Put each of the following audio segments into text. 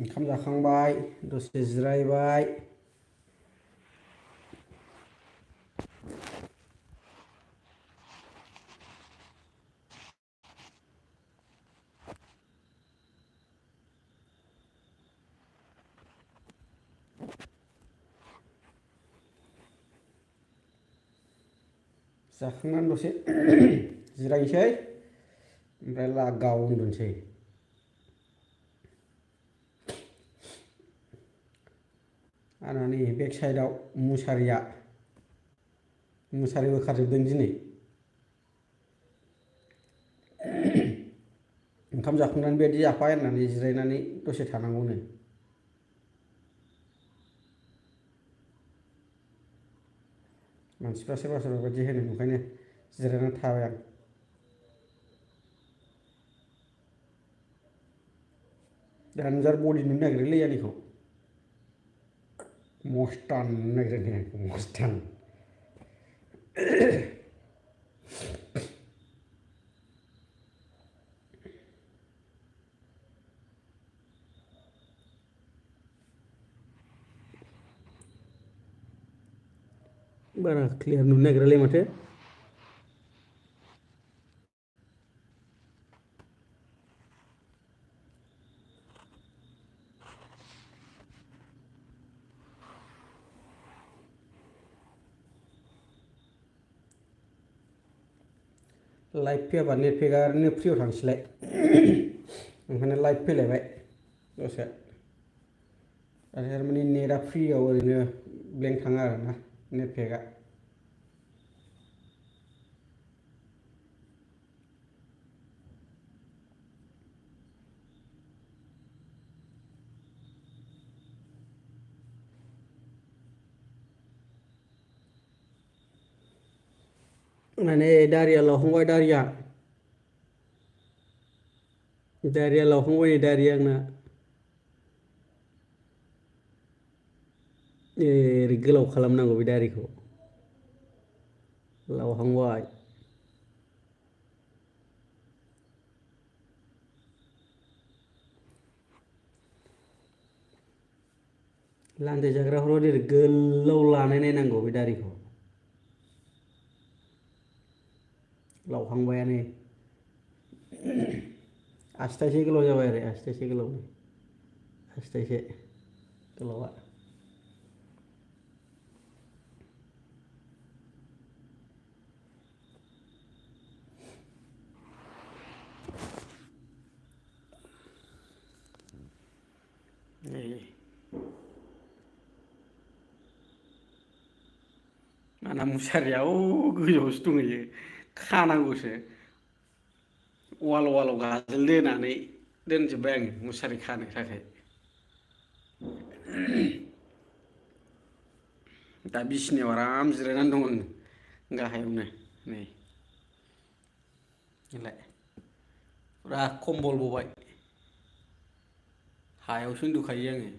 ओंखाम जाखांबाय दसे जिरायबाय जाखांनानै दसे जिरायनोसै ओमफ्राय लागाव उन्दुनोसै। आंना नै बेक साइडआव मुसारि बोखारजोबदों दिनै। ओंखाम जाखांनानै बेबायदि जाफा होननानै जिरायनानै दसे थानांगौनो। मानसिफ्रा सोरबा सोरबा बायदि होनो ओंखायनो जिरायनानै थाबाय आं। देनजार बडि नुनो नागिरोलै आंनिखौ मस्तान नुनो नागिरो आंखौ मस्तान। बारा क्लियार नुनो नागिरालै माथो। लाइभ फैयाबा नेट पेकआ ओरैनो फ्रियाव थांसैलाय ओंखायनो लाइभ फैलायबाय दसे। आरो थारमाने नेटआ फ्रियाव ओरैनो ब्लेंक थाङा आरोना नेट पेकआ। माने दारिया लावहांबाय दारिया लावहांबाय नै दारिया आंना। ओरै गोलाव खालामनांगौ बे दारिखौ लावहांबाय। लान्जाय जाग्राफ्राव ओरै गोलाव लानाय नायनांगौ बे दारिखौ। लावहांबायानो आसिथासे गोलाव जाबाय आरो आसिथासे गोलाव आसिथासे गोलावा। आंना मुसारिया गोजौआवसो दंहैयो खानांगौसो। वालाव गाजोल दोनानै दोनजोब्बाय आं मुसारि खानो थाखाय। दा बिसिनायाव आराम जिरायनानै दं आङो गाहायावनो नै नोलाय फुरा खम्बल बबाय हायावसो उन्दुखायो आङो।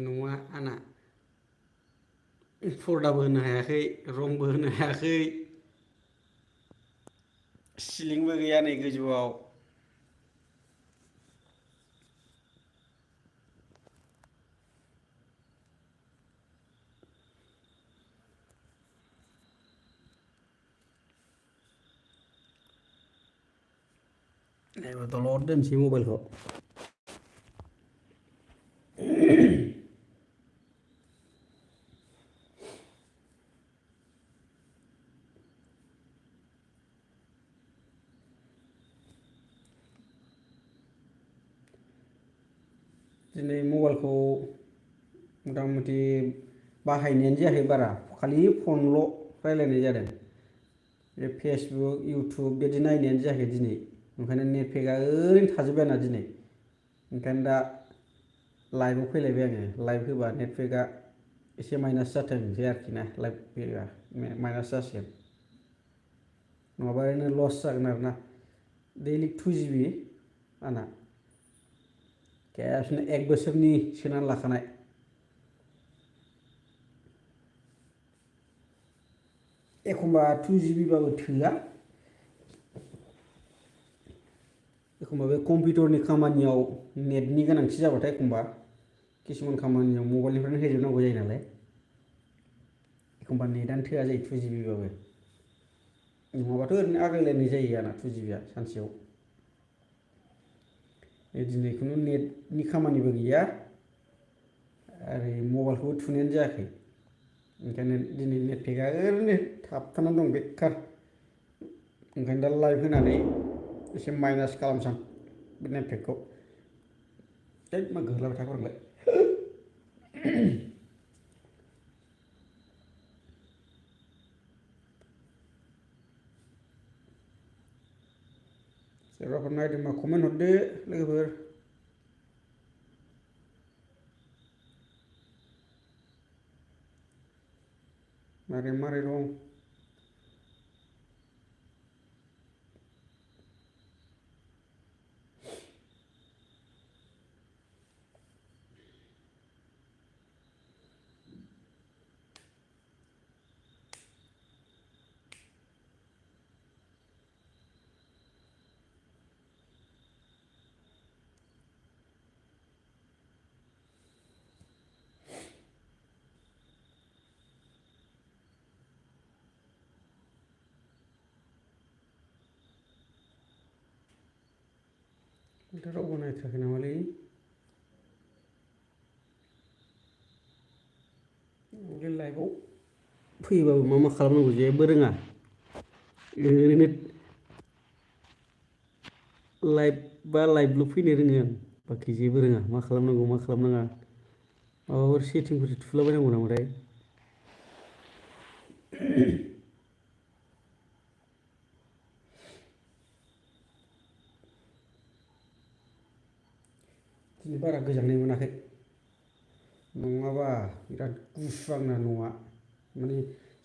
न'आ आंना फर्दाबो होनो हायाखै रंबो होनो हायाखै सिलिंबो गैया नै गोजौआव। एबार दलद दोनसै मबाइलखौ। दिनै मबाइलखौ मथा मथि बाहायनायानो जायाखै बारा खालि फनल' रायलायनाय जादों। बे फेसबुक इउटुब बिदि नायनायानो जायाखै दिनै ओंखायनो नेट पेकआ ओरैनो थाजोब्बाय आंना दिनै। ओंखायनो दा लाइभआव फैलायबाय आङो लाइभ होबा नेटपेकआ एसे माइनास जाथोंसै आरोखि ना लाइभ फैबा माइनास जासिगोन नङाबा ओरैनो लस जागोन आरोना दैलि 2 GB आंना खेबसेनो 1 बोसोरनि सोनानै लाखानाय एखमबा 2 GB बाबो थोआ एखमबा बे कम्पिउटारनि खामानियाव नेटनि गोनांथि जाबाथाय एखमबा किसुमान खामानियाव मबाइलनिफ्रायनो होजोबनांगौ जायो नालाय एखमबा नेटआनो थोआ जायो 2 GB बाबो नङाबाथ' ओरैनो आग्लायलायनाय जायो आंना 2 GB सानसेयाव दिनै खुनु नेटनि खामानिबो गैया आरो मबाइलखौबो थुनायानो जायाखै ओंखायनो दिनै नेटपेकआ ओरैनो थाबथानानै दं बेखार ओंखायनो दा लाइभ होनानै एसे माइनास खालामसां बे नेटपेकखौ मा गोहरलाबाय थाखो सोरबाफोर नायदोंबा कमेन्ट हरदो लोगोफोर मारै मारै दं रावबो नायथाराखै नामालै बे लाइभआव फैयोबाबो मा खालामनांगौ जेबो रोङा ओरैनो लाइभल' फैनो रोङो आं बाखि जेबो रोङा मा खालामनांगौ मा खालामनाङा माबाफोर सेटिंफोर थुलाबायनांगौ नामाथाय दिनै बारा गोजांनाय मोनाखै नङाबा बिराद गुसु आंना न'आ माने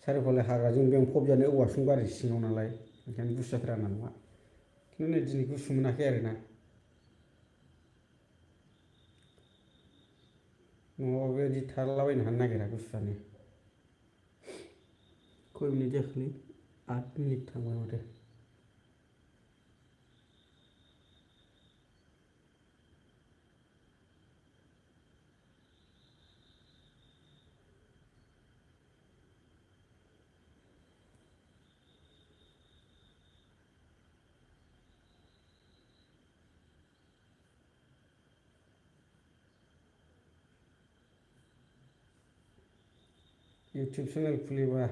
सारिय'फाले हाग्राजों बेंफबजानाय औवासुं बारि सिङाव नालाय ओंखायनो गुसु जाथारा आंना न'आ खिन्थु नै दिनै गुसु मोनाखै आरोना नङाबा बेबायदि थालाबायनो हानो नागिरा गुसुआनो खय मिनिट जाखोलै 8 मिनिट थांबाय माथो इउटुब चेनेल खुलिबा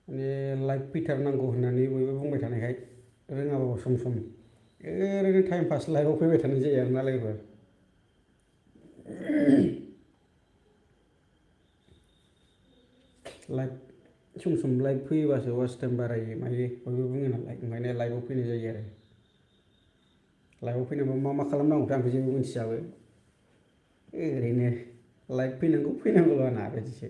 माने लाइभ फैथारनांगौ होननानै बयबो बुंबाय थानायखाय रोङाबाबो सम सम ओरैनो टाइम पास लाइभआव फैबाय थानाय जायो आरोना लोगोफोर लाइभ सम सम लाइभ फैयोबासो वाच टाइम बारायो मायो बयबो बुङो नालाय ओंखायनो लाइभआव फैनाय जायो आरो लाइभआव फैनांगौ मा खालामनांगौथाय आंबो जेबो मिथियाबो ओरैनो लाइभ फैनांगौल' आंना बिदिसो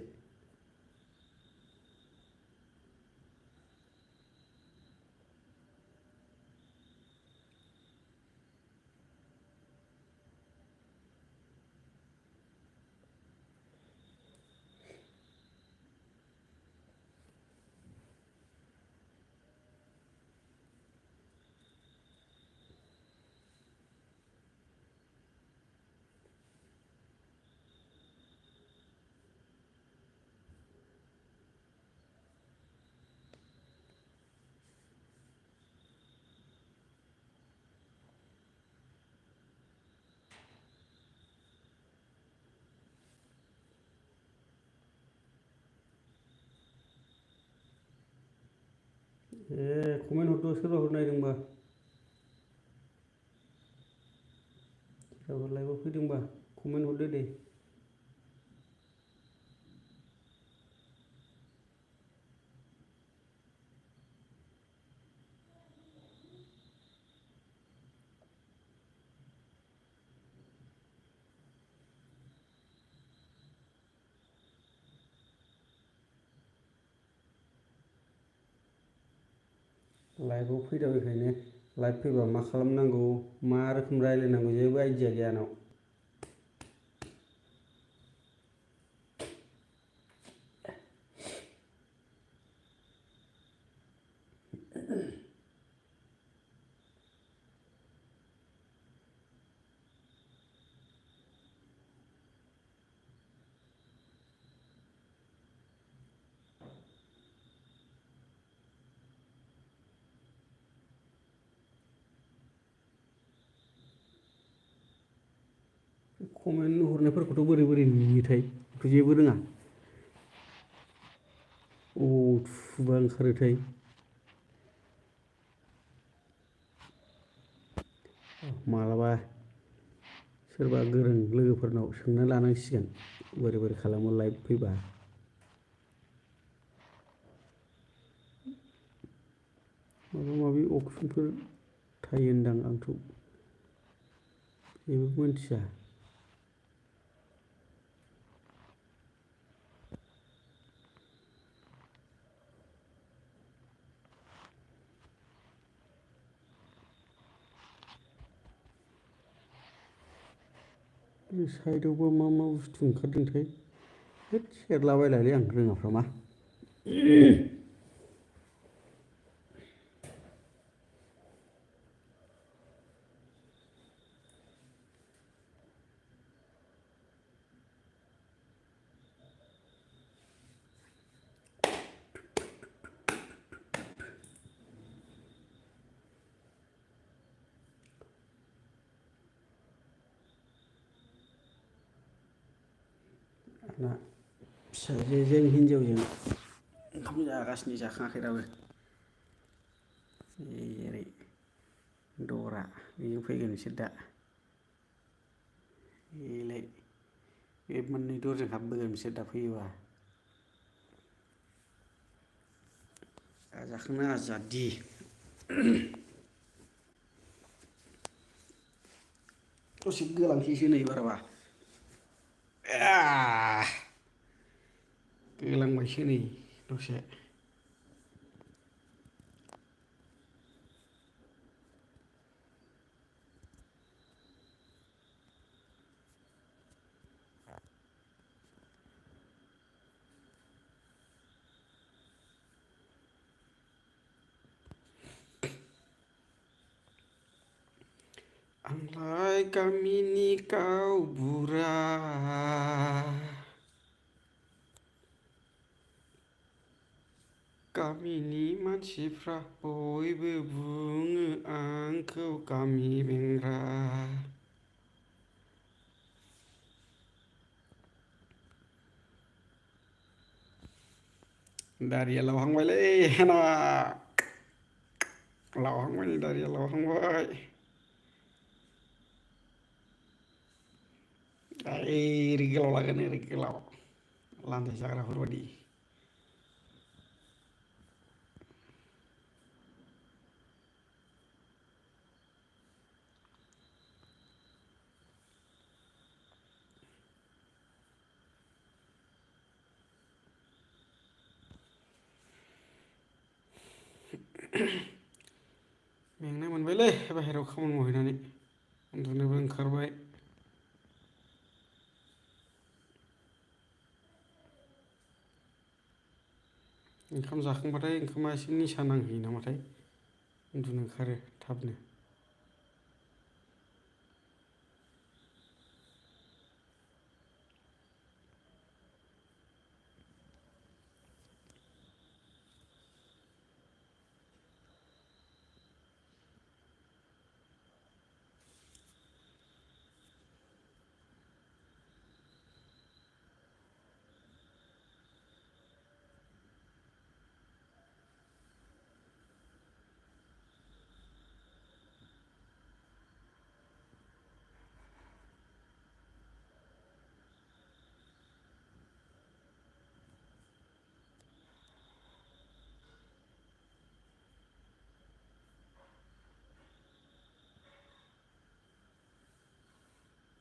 कमेन्ट हरदो सोरबाफोर नायदोंबा सोरबाफोर लाइभआव फैदोंबा कमेन्ट हरदो दे लाइभआव फैदों बेखायनो लाइभ फैबा मा खालामनांगौ मा रोखोम रायज्लायनांगौ जेबो आइडिया गैया आंनाव। कमेन्ट हरनायफोरखौथ' बोरै बोरै नुयोथाय बेखौ जेबो रोङा। थुबा ओंखारोथाय। मालाबा सोरबा गोरों लोगोफोरनाव सोंना लानांसिगोन बोरै बोरै खालामो लाइभ फैबा। माबा माबि अपसनफोर थायो होनदां आंथ' जेबो मोनथिया। साइडआवबो मा मा बुस्थु ओंखारदोंथाय होद सेरलाबायलालै आं रोङाफ्रा मा। आंना फिसाजोजों हिन्जावजों ओंखाम जागासिनो जाखाङाखै दाबो। ओरै दरा बेजों फैगोन बिसोर दा। बेलाय बे मोननै दरजों हाबबोगोन बिसोर दा फैयोबा। जाखांना आजादि दसे गोलांसैसो नै बाराबा गोलांबायसो नै दसे। आंलाय गामिनि गावबुरा गामिनि मानसिफ्रा बयबो बुङो आंखौ गामि बेंग्रा। दारिया लावहांबायलै हेना लावहांबाय नै दारिया लावहांबाय। ओरै गोलाव लागोन ओरै गोलाव लान्जाय जाग्राफोरबायदि। मेंनाय मोनबायलै बाहेरायाव खामानि मावहैनानै उन्दुनोबो ओंखारबाय। ओंखाम जाखांबाथाय ओंखामा एसे निसा नांहोयो नामाथाय उन्दुनो ओंखारो थाबनो।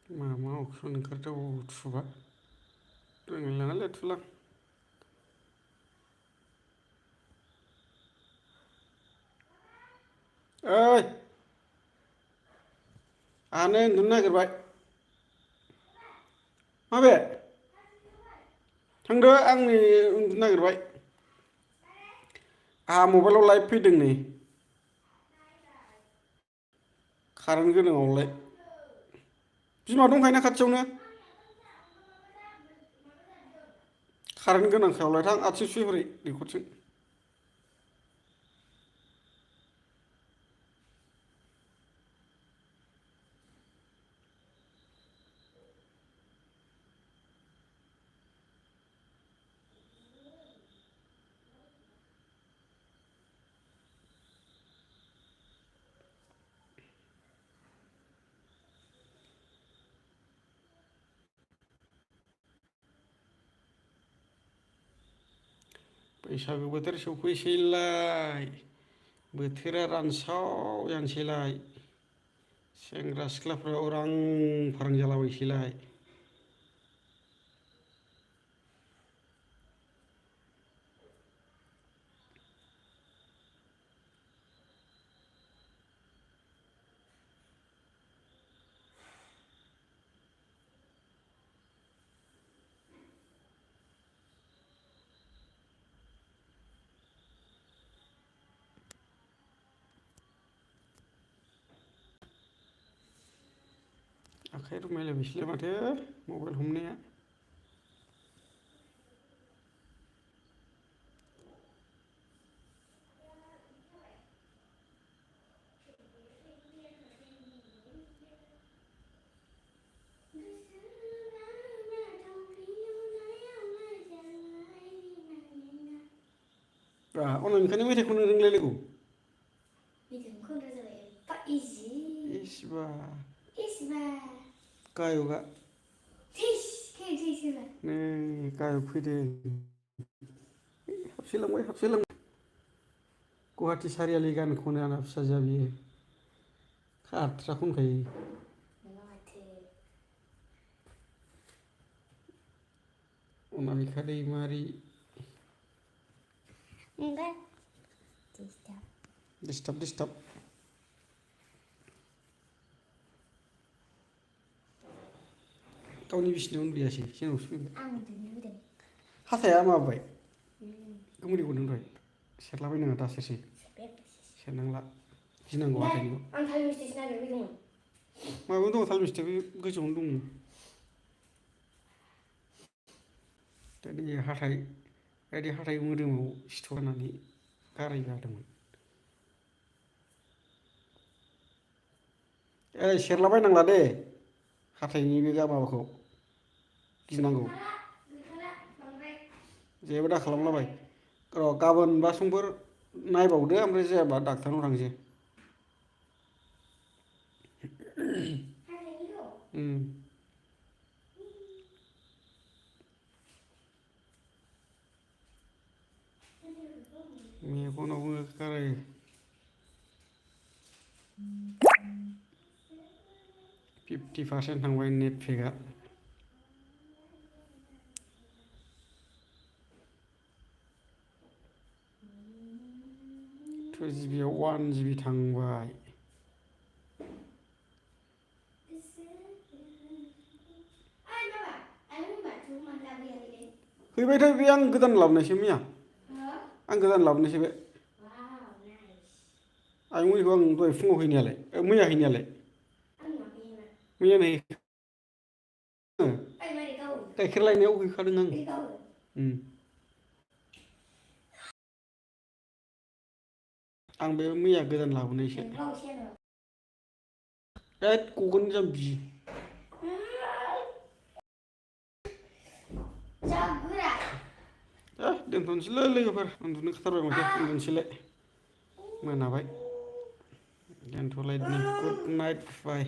मा मा अपसन ओंखारथाव थुबा रोंलायलाङालै थुला। ओइ आहानो उन्दुनो नागिरबाय माबे थांदो आं नै उन्दुनो नागिरबाय आहा मबाइलाव लाइभ फैदों नै कारेन्ट गोनाङावलाय बिमा दंखायोना खाथियावनो कारेन्ट गोनांखायावलाय थां आथिं सुहरै दैखरथिं बैसागु बोथोर सफैसैलाय बोथोरा रानसाव जानोसैलाय सेंग्रा सिख्लाफ्रा उरां फारां जालाबायसैलाय आखाइ रुमायलायबायसैलाय माथो मबाइल हमनाया अनामिकानि मेथाइखौनो रोंलायलायगौ इसिबा गायकआ नै गायक फैदों हाबसोलांबाय गुवाहाटि सारियालि गान खनो आंना फिसाजोआ बियो खाथ्रा खनखायो अनामिका दैमारि डिस्टार्ब गावनि बिसिनायाव उन्दुयासै जोंनावसो फैबाय हाथाया माबाबाय गोमोदै गदों दहाय सेरलाबायनाङा दा सेरसै सेरनांला गिनांगौ हाथायनिखौ आं थाल मिस्टेकसो नागिरफैदोंमोन माबायावनो दङ थाल मिस्टेक बे गोजौआवनो दङ दा नै हाथाय मोदोमाव सिथर होनानै गाराय जादोंमोन सेरलाबायनांला दे हाथायनि बे माबाखौ गिनांगौ जेबो दा खालामलाबाय र' गाबोन बा समफोर नायबावदो ओमफ्राय जायाबा डाक्टारनाव थांसै मेगनावबो गाराय 50% थांबाय नेट पेकआ 2 GB आव 1 GB थांबाय हैबायथाय बे आं गोदान लाबोनायसो मैया आं गोदान लाबोनायसो बे आयंमोननिखौ आं दहाय फुङाव हैनायालाय मैया हैनायालाय मैया नै गाइखेर लायनायाव हैखादों आं बे मैया गोदान लाबोनायसो एद गगोन जाम्बि दोनथ'नोसैलै लोगोफोर उन्दुनो ओंखारथारबाय माथो उन्दुनोसैलाय मोनाबाय दोनथ'लायदिनि गुड नाइट बाय